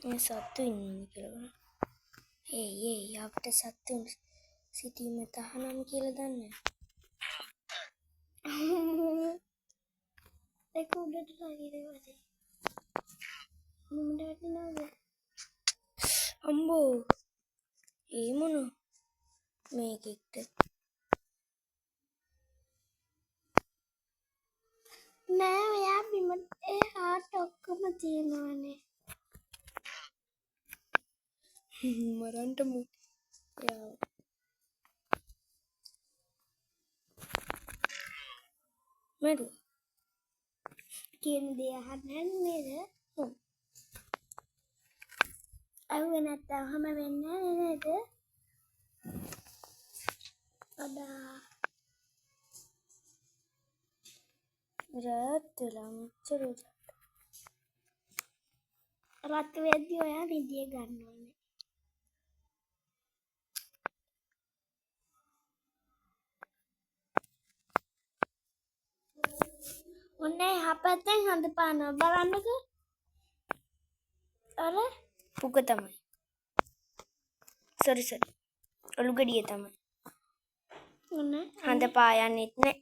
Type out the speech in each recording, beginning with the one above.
මේ සත්තු ඉන්නේ කියලා බලන්න. ඒ අපිට සත්තුන් සිටීම තහනම් කියලා දන්නේ. ඒක උඩට ලාගිරවද? මුණ්ඩට නේද? අම්බෝ. ඒ මොන මේකෙක්ද? නෑ මෙයා බිම ඒ හාට් ඔක්කොම තියෙනවානේ. මරන්ට මු යා මරු කියන දේ අහන්නේ නේද? අහුවේ නැත්තම් හැම වෙන්නේ නේද? අදා රාත්‍රිලා මෙච්චර රත් වෙද්දි ඔයා නිදිය ගන්න ඕනේ. ඔන්නේ හපතෙන් හඳ පානවා බලන්නකෝ. අර පුක තමයි. සරි ඔලු ගඩිය තමයි. ඔන්නේ හඳ පායන්නෙත් නෑ.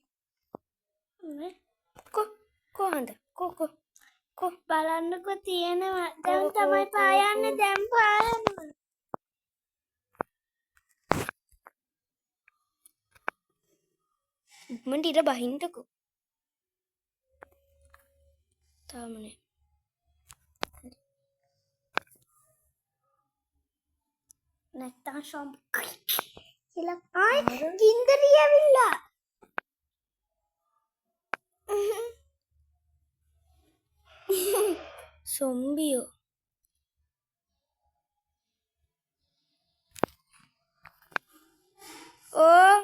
ඔන්නේ කො හඳ කො බලන්නකෝ තියෙනවා. දැන් තමයි පායන්නේ දැන් පායනවා. ඉක්මනට ඉර බහින්නකෝ. තාමනේ. නැත්තම් ෂොම් කියලා ආයි ගින්දරිය ඇවිල්ලා. සොම්බියෝ ඕ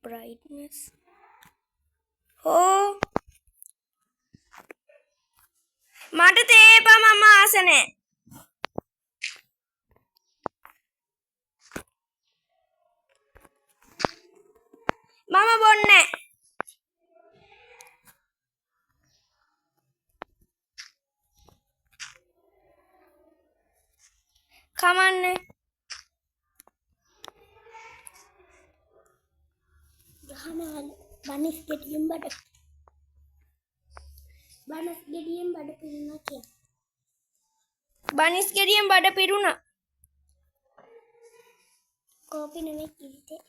brightness oh මට තේපා මම ආස නැහැ. මම බොන්නේ කමන්නේ. ගහන බනිස් ගෙඩියෙන් බඩ පිරුණා කියලා. බනිස් ගෙඩියෙන් බඩ පිරුණා. කෝපි නෙමෙයි කිව්වේ.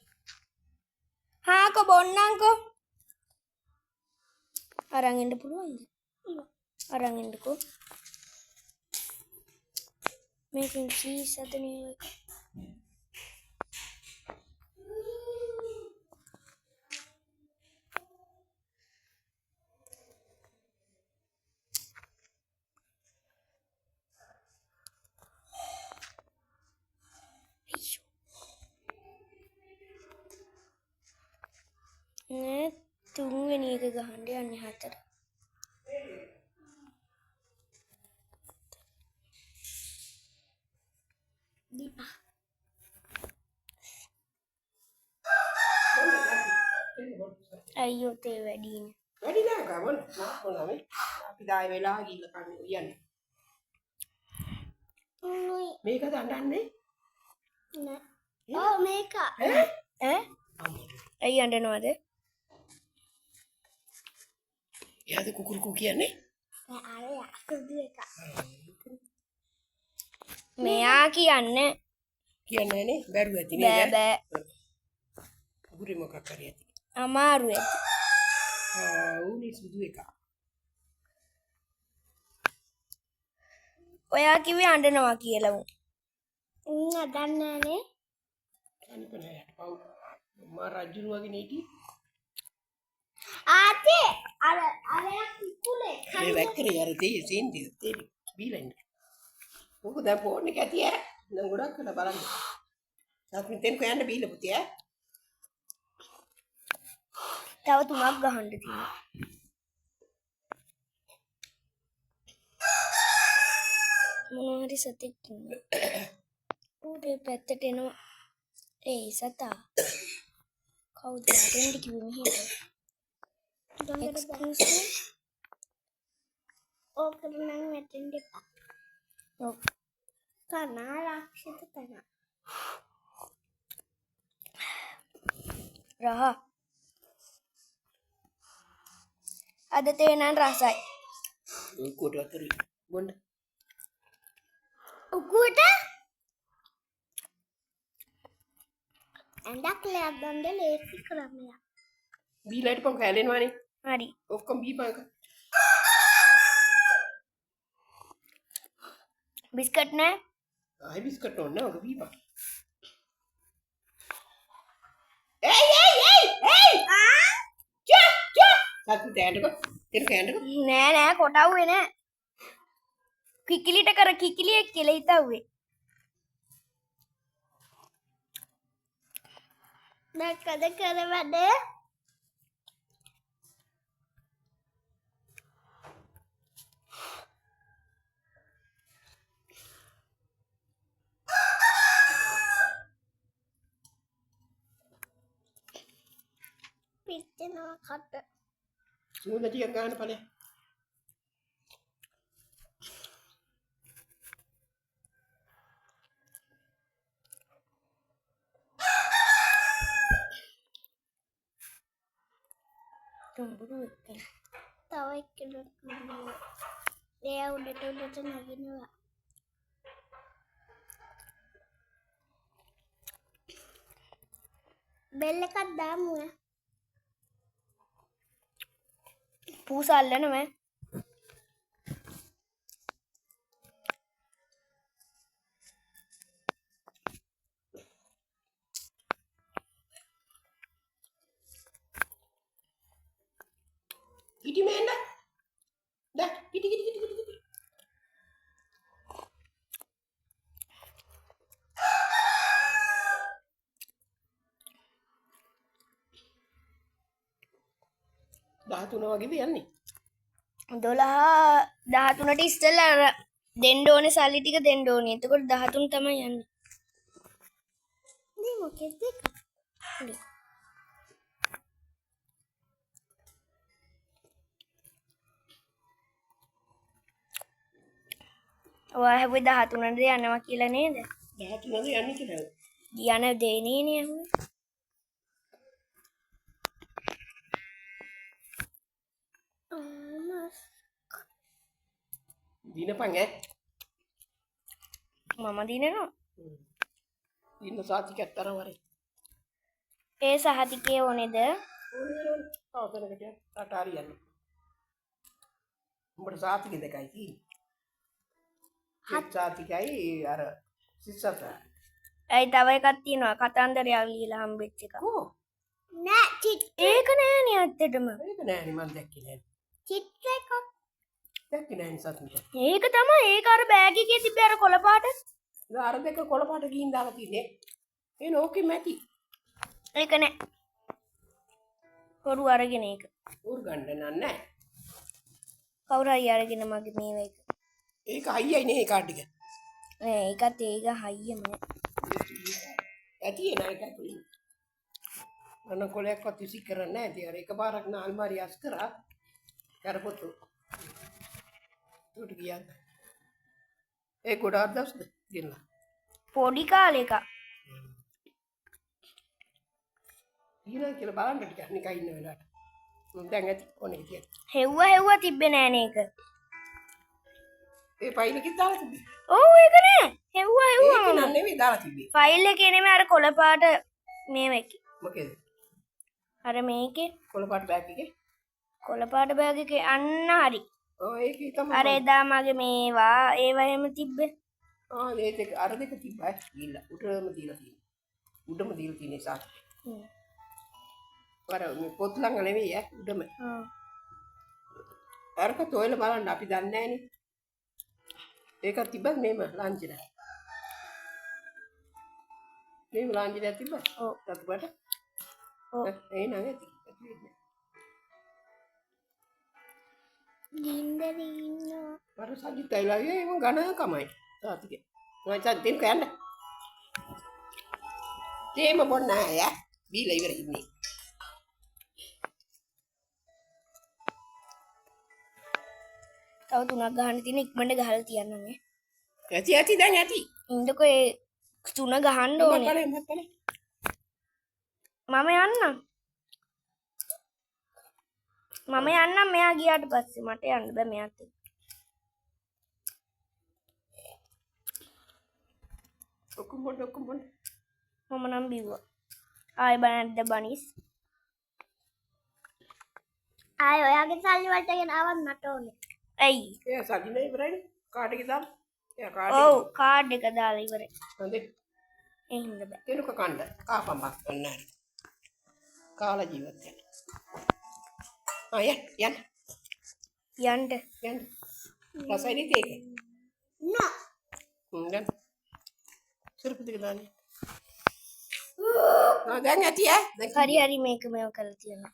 හාකෝ බොන්නම්කෝ. අරන් එන්න පුළුවන්ද? අරන් එන්නකෝ. මේකෙන් චීස් හදන්නේ එක. නේ තුන්වෙනි එක ගහන්න යන්නේ හතර. දීපා. අයියෝ තේ වැඩිනේ. වැඩි නෑ ගමන් මොනවද? අපි දාය වෙලා ගිහලා කන්නේ යන්නේ. මේකද අඬන්නේ? නෑ. ඔව් මේක. ඈ? ඇයි අඬනවද? එයාද කුකුරුකු කියන්නේ? අර අකුරු එක. මෙයා කියන්නේ නේ බැරුව ඇති නේද? බෑ. කුකුරි මොකක් හරි ඇති. අමාරු ඇති. උනේ සුදු එක. ඔයා කිව්වේ අඬනවා කියලා උන්. අඬන්නේ නෑනේ. අනිපනේ පව් මා රජුරු වගේ නීටි. ආතේ අර කුකුලේ ඒ වැක්කේ අර තේ සීන්දි තේ බීලා ඉන්න. මොකද දැන් ෆෝන් එක ඇති ඈ. දැන් ගොඩක් කළා බලන්න. තාත් මෙතෙන් කොයන්ද බීලා පුතේ ඈ. තව 3ක් ගහන්න තියෙනවා. මොනවා හරි සතෙක් ඉන්නවා. ඌේ පැත්තට එනවා. ඒ සතා. කවුද ආරෙන්ඩි කිව්වේ මෙහෙට? එක්ස්කියුස් මී. ඕකට නම් මෙතෙන්ට එපා. ඔව්. කනා රක්ෂිත තන. රහ. අද තේ නම් රසයි. උකුට අතරි බොන්න. උකුට ඇඳක් ලයක් ගන්න ලේසි ක්‍රමයක්. බීලා හිටපන් කැලෙනවානේ. හරි. ඔක්කොම බීපන්ක. බිස්කට් නෑ. ආයි බිස්කට් ඕනේ නැහැ. ඔක බීපන්. සතු දැන්නකො. තෙර කෑන්නකො. නෑ කොටවුවේ නෑ. කිකිලිට කර කිකිලියෙක් කියලා හිතවුවේ. දැක්කද කර වැඩ? පිච්චෙනවා කට. මූණ ටික ගන්න ඵලයක්. තුඹුරු එක්කන. තව එක්කෙනෙක් ඉන්නවා. එයා උඩට නගිනවා. බෙල් එකක් දාමු. පූසල්ලන මෑ. ඉටි මෙන්න. dah gidi. dah tuh nawa gitu ya nih. 13ට ඉස්සෙල්ලා අර දෙන්න ඕනේ සල්ලි ටික දෙන්න ඕනේ. එතකොට 13 තමයි යන්නේ. මේ මොකෙද්ද? ඔයා හැබැයි 13ට යනවා කියලා නේද? 13 යන්නේ කියලා. යන දෙන්නේ නේ අහුවේ. දිනපන් ඈ. මම දිනනවා. දින සාතිකයක් තරම් වරේ. ඒ සහතිකේ ඕනේද? ආසනකට රට හරියන්නේ. උඹට සාතිකේ දෙකයි තියෙන්නේ. හත් සාතිකයි අර සිස්සත. ඇයි තව එකක් තියෙනවා කතන්දරයක් ලියලා හම්බෙච්ච එක. ඕ නෑ ඒක නෑනේ ඇත්තටම. ඒක නෑනේ මම දැක්කේ නෑ. චිත්‍ර එකක්. දැක්කේ නෑනේ සතුට. ඒක තමයි ඒක අර බෑග් එකේ තිබ්බ අර කොළ පාට. අර දෙක කොළ පාට ගිහින් දාලා තියෙන්නේ. ඒ නෝකේ මැටි. ඒක නෑ. පොරු අරගෙන ඒක. උර් ගන්න නෑ. කවුරු හරි අරගෙන මගේ මේව එක. ඒක අයියයි නේ ඒ කාඩ් එක. නෑ ඒකත් ඒක හයියම නෑ. ඇති නෑ ඒක ඇතුලේ. මම කොලයක්වත් විසි කරන්නේ නෑ. ඉතින් අර එකපාරක් නා අල්මාරිය අස් කරා. කරපොතු. උඩ ගියා. ඒ ගොඩාක් දවස්ද ගෙන්න. පොඩි කාලේ එකක්. ඊළඟ කියලා බලන්න ටිකක් නිකන් ඉන්න වෙලාවට. මම දැන් ඇති ඕනේ කියලා. හෙව්වා තිබ්බේ නෑනේ ඒක. ඒ ෆයිල් එකේ දාලා තිබ්බේ. ඔව් ඒක නෑ. හෙව්වා ඒක නන් නෙවෙයි දාලා තිබ්බේ. ෆයිල් එකේ නෙමෙයි අර කොළ පාට මේව එකේ. මොකේද? අර මේකේ කොළ පාට බෑග් එකේ. කොළ පාට බෑග් එකේ අන්න හරි. ඔව් ඒකේ තමයි. අර එදා මගේ මේවා ඒවා එහෙම තිබ්බේ. ආ ඒ දෙක අර දෙක තිබ්බා. ගිල්ල උඩම දීලා තියෙනවා. උඩම දීලා තියෙන නිසා. අර මේ පොත් ළඟ නෙවෙයි ඈ උඩම. අරක තෝයලා බලන්න අපි දන්නේ නෑනේ. ඒකත් තිබ්බත් මේම ලාංචිලා. මේම ලාංචිලා තිබ්බත්. ඔව්. රතුපට. ඔව්. ඒ නං ඇති. ගින්දර ඉන්නවා. මට සජිත් අයිලාගේ එම ගණ කමයි. තාතිගේ. මම සද්දෙන් කෑන්න. තේම බොන්න ආය. බීලා ඉවර ඉන්නේ. තව 3ක් ගහන්න තියෙන ඉක්මනට ගහලා තියන්න මේ. ඇති දැන් ඇති. ඉන්නකෝ ඒ 3 ගහන්න ඕනේ. මම කලේ. මම යන්නම්. මම යන්නම් මෙයා ගියාට පස්සේ මට යන්න බෑ මෙයාත් එක්ක. ඔක්කොම මම නම් බිව්වා. ආයෙ බලන්න බනිස්. ආයෙ ඔයාගේ සල්ලි වලට ගෙනාවත් මට ඕනේ. ඇයි? එයා සජිනේ ඉවරයි. කාඩ් එක දාන්න. එයා කාඩ් එක. ඔව් කාඩ් එක දාලා ඉවරයි. හොඳේ. ඒ හින්දා බෑ. එනුක කණ්ඩ. කාපම් බක් ඔන්න. කාලා ජීවත් වෙන. යන්න. යන්න. රසයිනේ තේක. නෝ. යන්න. සිරපිටික දාන්නේ. දැන් ඇති ඈ. හරි මේක මේව කරලා තියනවා.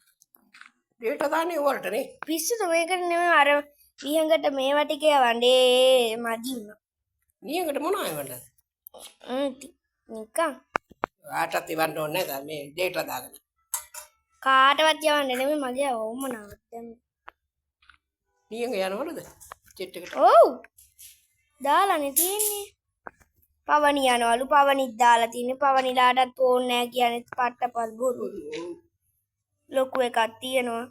ඩේටා දාන්නේ වලට නේ. පිස්සුද මේකට නෙමෙයි අර විහඟට මේවා ටික වණ්ඩේ මදින්න. නියඟට මොනවයි වණ්ඩ? නිකන් ආටත් ඉවන්න ඕනේ නැහැ මේ ඩේටා දාගෙන. කාටවත් යවන්න නෙමෙයි මගේ ඕමනාවක් දැන්. නියඟ යනවලුද? චෙට් එකට. ඔව්. දාලානේ තියෙන්නේ. පවනි යනවලු පවනිත් දාලා තියෙන්නේ. පවනිලාටත් ඕනේ නැහැ කියන්නේ පට්ටපල් බොරු. ලොකු එකක් තියෙනවා.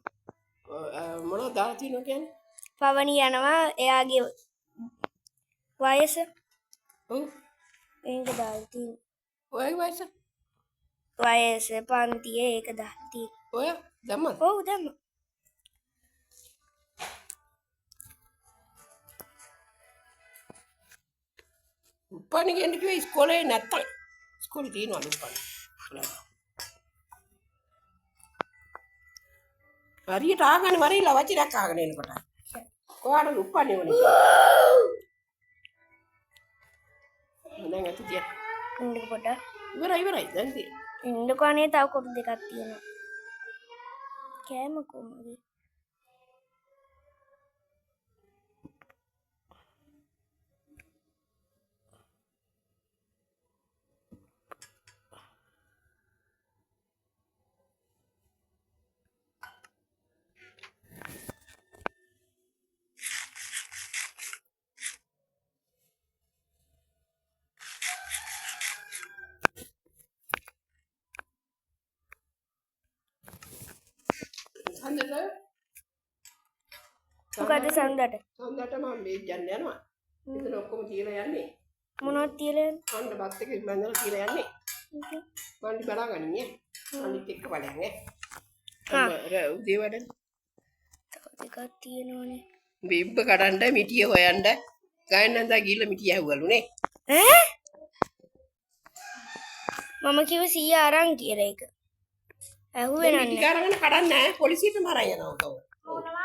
මොනවද දාලා තියෙනව කියන්නේ? පවනි යනවා එයාගේ වයස. ඔව්. ඒක දාලා තියෙන්නේ. ඔයගේ වයස? වයස පන්තියේ ඒක දාලා තියෙන්නේ. ඔය දැම්මද? ඔව් දැම්මා. උප්පණි කියන්නේ කිව්වේ ඉස්කෝලේ නැත්තම්. ඉස්කෝලේ තියෙනවලු උප්පණි. හරියට ආගන්න වරිලා වචිරක් ආගෙන එනකොට. කොහාටද උප්පණි වුනේ? දැන් ඇති තිය. ඉන්නක පොඩ්ඩක්. ඉවරයි දැන් තියෙන්නේ. ඉන්නකෝ අනේ තව කොට දෙකක් තියෙනවා. කෑම කොහමද? හන්දට මොකද සඳට? හන්දට මම මේ යන්න යනවා. එතන ඔක්කොම තියලා යන්නේ. මොනවද තියලා යන්නේ? හන්ද බස් එකේ බඳලා තියලා යන්නේ. මල්ලි බලාගන්නේ. මල්ලිත් එක්ක බලන්නේ. උදේ වැඩ. තව දෙකක් තියෙනවනේ. බිබ්බ කඩන්න මිටිය හොයන්න ගායනන්දා ගිහිල්ලා මිටිය ඇහුවලු නේ. ඈ? මම කිව්ව 100 අරන් කියලා ඒක. ඇහුවේ මිටි නන්නේ. කරගෙන කඩන්නේ නැහැ පොලිසියට මරන් යනවා උතව. මොනවා?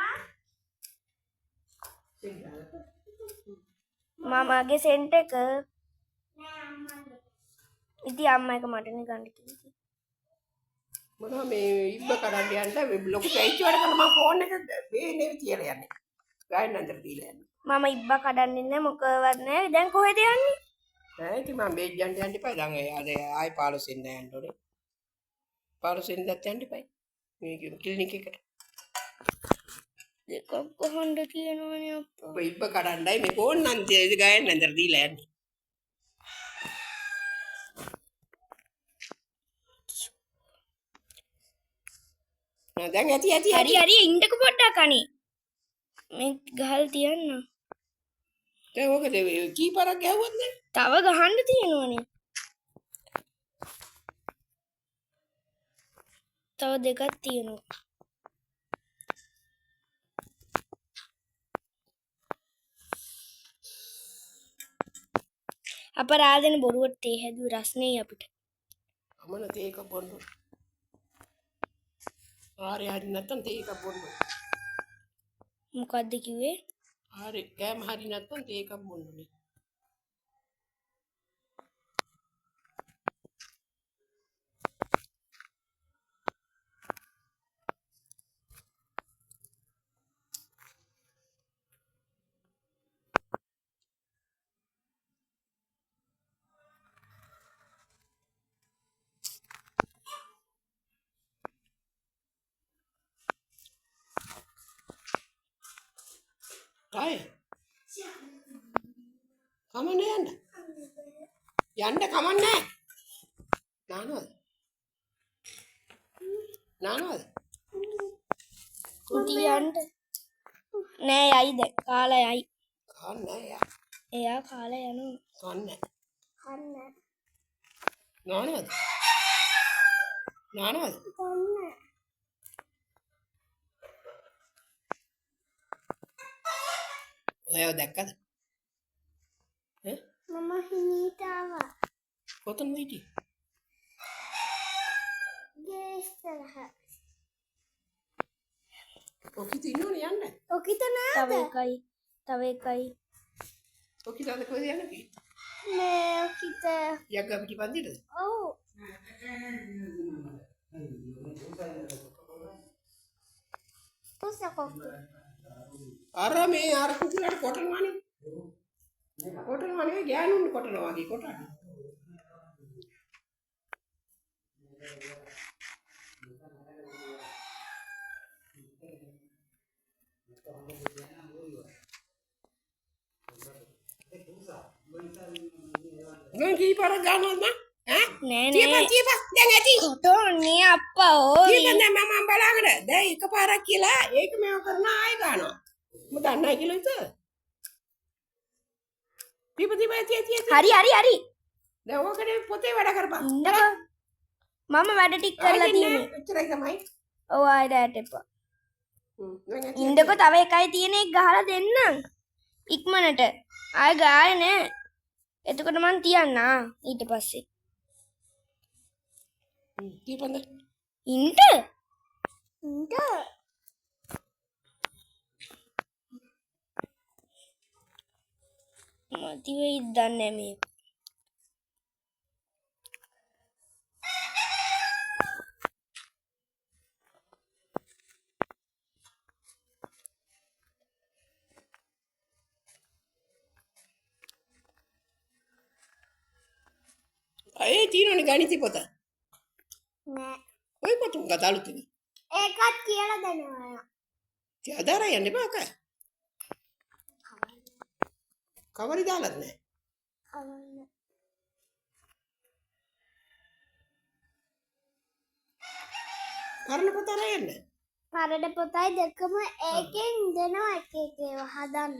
මමගේ සෙන්ට් එක නෑ අම්මගේ. ඉතින් අම්මා එක මටනේ ගන්න කිව්වේ. මොනවා මේ ඉබ්බ කඩන්න යන්න ලොකු පැයිච් වැඩ කරලා මම ෆෝන් එක බේනේ තියලා යන්නේ. ගායනන්දට දීලා යන්නේ. මම ඉබ්බා කඩන්නේ නැහැ මොකවත් නැහැ. දැන් කොහෙද යන්නේ? නෑ ඉතින් මම බේජ් යන්න එපා. දැන් ආයි 15 වෙනිදා යන්න ඕනේ. 15 වෙනිදාත් යන්න එපා. මේ ක්ලිනික් එකට. දෙකක් ගහන්න තියෙනවනේ අප්පා. ඔය ඉබ්බ කඩන්නයි මේ ෆෝන් නම් ගායනන්දට දීලා යන්නේ. දැන් ඇති හරි ඉන්නකෝ පොඩ්ඩක් අනේ. මේ ගහලා තියන්න. දැන් ඔකද කීපාරක් ගැහුවත් නේ? තව ගහන්න තියෙනවනේ. තව දෙකක් තියෙනවා. අපරාධන බොරුවට තේ හැදුව රස්නේ අපිට. අමන තේක බොන්න. ආරේ හරි නැත්තම් තේක බොන්න. මොකද්ද කිව්වේ? ආරේ කෑම හරි නැත්තම් තේක බොන්න. ආයේ කමන්නේ යන්න. යන්න කමන්නේ. නානවද? නානවද? තියන්න නෑ යයිද කාලා යයි. කන්නේ යා. එයා කාලා යනවා. කන්නේ. කන්න. නානවද? නානවද? කන්න. ඔයව දැක්කද? ඈ? මම හිමීට ආවා. කොතනද හිටියේ? ගේස්තරහ. ඔකි තින්නෝනේ යන්න. ඔකිත නෑ. තව එකයි. ඔකි දාද කොහෙද යන්නේ? නෑ ඔකිත. යග්ගා පිටි පන්දිටද? ඔව්. උසකොක්. අර මේ අර කුකුලට කොටනවානේ. කොටනවානේ ගෑනුන් කොටනවා වගේ කොටන. නෝ කීපර ගන්නවද? ඈ? නෑ කීප දැන් ඇති. කොටෝනේ අප්පා ඕයි. කීප දැන් මම බලාගෙන දැන් එකපාරක් කියලා ඒක මේව කරන ආයෙ ගන්නවා. මම දන්නයි කියලා හිතුවා. කීප ඇති. හරි. දැන් ඕකනේ පොතේ වැඩ කරපන්. ඉන්නකෝ. මම වැඩ ටික කරලා තියෙන්නේ. එච්චරයි තමයි. ඔව් ආයෙ දැට එපා. දැන් ඇති. ඉන්නකෝ තව එකයි තියෙන එක ගහලා දෙන්නම්. ඉක්මනට. ආයෙ ගායේ නෑ. එතකොට මං තියන්න ඊට පස්සේ. කීපන්ද? ඉන්න. මති වෙයිද දන්නේ නෑ මේක. ඒ තියෙනවනේ ගණිතේ පොත. නෑ. ඔය පොත මොකද අලුතින්? ඒකත් කියලා දෙනවා. තියාදාර යන්න එපා අකා. කවරි දාලත් නෑ. අවන්න. පරණ පොත අරන් යන්න. පරණ පොතයි දෙකම ඒකෙන් දෙනවා එක ඒවා හදන්න.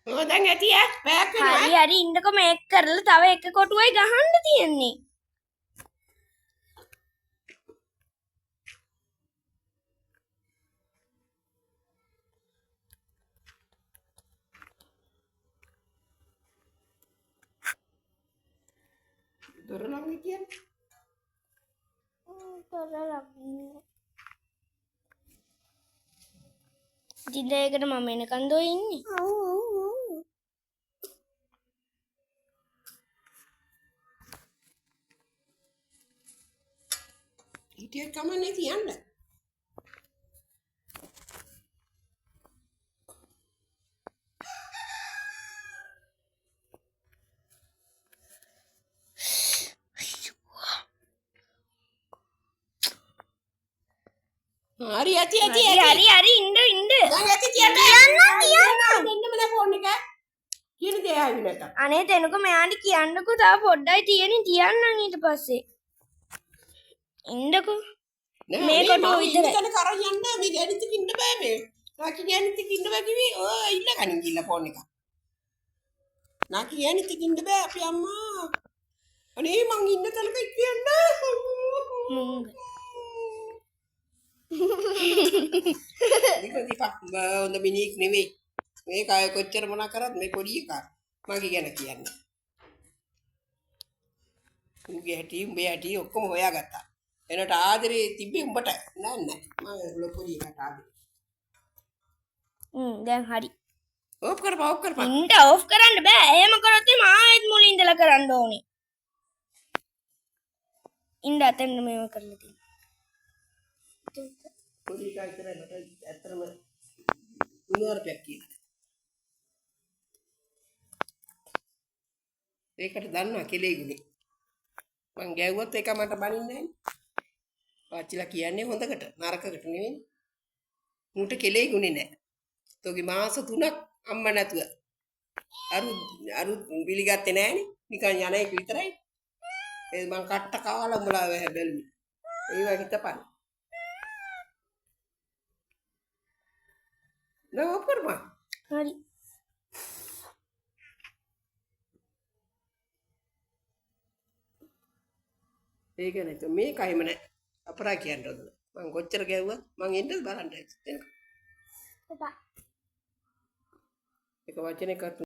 ඔය දැන් ඇති ඈ පැයක් වෙනවා. හරි ඉන්නකො මේක කරලා තව එක කොටුවයි ගහන්න තියෙන්නේ. දොර ළඟ කියන්නේ. ජින්දයකට මම එනකන් දෝ ඉන්නේ. හිටිය කමන්නේ තියන්න. හරි ඇති. හරි ඉන්න. දැන් ඇති තියන්න. දෙන්නම දැන් ෆෝන් එක. කියන දේ ආවි නැත. අනේ දෙනකො මෙයාට කියන්නකෝ තව පොඩ්ඩයි තියෙන්නේ තියන්නම් ඊට පස්සේ. ඉන්නකෝ. මේ කොටුව විතරයි. ඉන්න කරන් යන්න මේ ගණිතෙක ඉන්න බෑ මේ. නාකි ගණිතෙක ඉන්න බෑ කිවි. ඔය ඉන්න කනින් ගිල්ල ෆෝන් එක. නාකි ගණිතෙක ඉන්න බෑ අපි අම්මා. අනේ මං ඉන්න තැනක කියන්න. මුංග. නිකන් දීපක් හොඳ මිනිහෙක් නෙවෙයි. මේක අය කොච්චර මොනා කරත් මේ පොඩි එකා මගේ ගැන කියන්නේ. උගේ හැටි උඹේ හැටි ඔක්කොම හොයාගත්තා. එනට ආදරේ තිබ්බේ උඹට නෑ මම ලොකු එකට ආදරේ. දැන් හරි. ඕෆ් කරපන්. ඉන්න ඕෆ් කරන්න බෑ. එහෙම කරොත් එම ආයෙත් මුලින් ඉඳලා කරන්න ඕනේ. ඉන්න අතෙන් මේව කරලා තියෙනවා. පොඩි එකා ඉතරයි මට ඇත්තටම උනාරපයක් කියලා. ඒකට දන්නවා කෙලෙයිගුනේ. මං ගැව්වොත් ඒක මට බනින්නේ නැහැ. ආච්චිලා කියන්නේ හොඳකට නරකකට නෙවෙයි. මුට කෙලේ ගුණේ නැහැ. තෝගේ මාස 3ක් අම්මා නැතුව. අරු පිළිගත්තේ නැහනේ. නිකන් යන එක විතරයි. ඒ මං කට්ට කාලා උඹලා බැලුවේ. ඒවා හිතපන්. නෝ අපර්මා. හරි. ඒක නේ මේ කයිම නැහැ. අපරා කියන්න ඕන. මං කොච්චර ගැව්වත් මං එන්නද බලන්න. එපා. එක වචනයකට